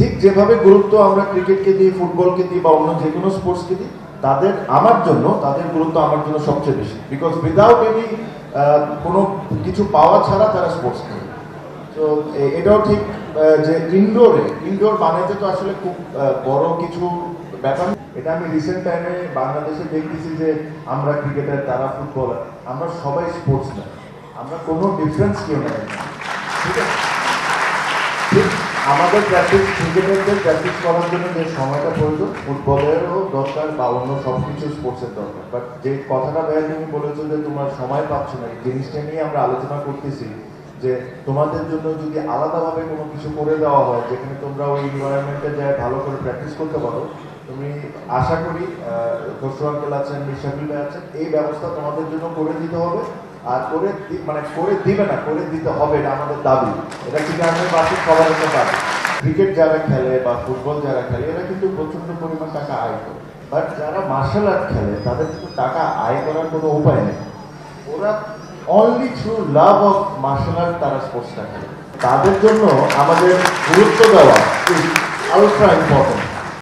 ঠিক যেভাবে গুরুত্ব আমরা ক্রিকেটকে দিই, ফুটবলকে দিই বা অন্য যে কোনো স্পোর্টসকে দিই, তাদের গুরুত্ব আমার জন্য সবচেয়ে বেশি। বিকজ উইদাউট এনি কোনো কিছু পাওয়া ছাড়া তারা স্পোর্টস খেলে। তো এটাও ঠিক যে ইনডোর বানাইতে তো আসলে খুব বড় কিছু ব্যাপার। এটা আমি রিসেন্ট টাইমে বাংলাদেশে দেখতেছি যে আমরা ক্রিকেটার, তারা ফুটবলার, আমরা সবাই স্পোর্টসম্যান, আমরা কোনো ডিফারেন্স কেউ নাই। ঠিক আছে, ঠিক আমাদের ক্রিকেটারদের প্র্যাকটিস করার জন্য যে সময়টা প্রয়োজন, ফুটবলেরও দরকার বা অন্য সব কিছু স্পোর্টসের দরকার। বাট যে কথাটা ভাইয়া তুমি বলেছো যে তোমার সময় পাচ্ছ না, এই জিনিসটা নিয়ে আমরা আলোচনা করতেছি যে তোমাদের জন্য যদি আলাদাভাবে কোনো কিছু করে দেওয়া হয় যেখানে তোমরা ওই এনভায়রনমেন্টে যায় ভালো করে প্র্যাকটিস করতে পারো, তুমি আশা করি খসরু আঙ্কেল আছেন, মিশাফিল ভাই আছেন, এই ব্যবস্থা তোমাদের জন্য করে দিতে হবে। আর করে দিবে না, করে দিতে হবে, এটা আমাদের দাবি। এটা কিন্তু আমাদের বাকি সবার একটা দাবি। ক্রিকেট যারা খেলে বা ফুটবল যারা খেলে এরা কিন্তু প্রচন্ড পরিমাণ টাকা আয় করে, বাট যারা মার্শাল আর্ট খেলে তাদের কিন্তু টাকা আয় করার কোনো উপায় নেই। ওরা only through love of martial art তারা স্পোর্টসটা খেলে। তাদের জন্য আমাদের গুরুত্ব দেওয়া ইজ আলট্রা ইম্পর্টেন্ট।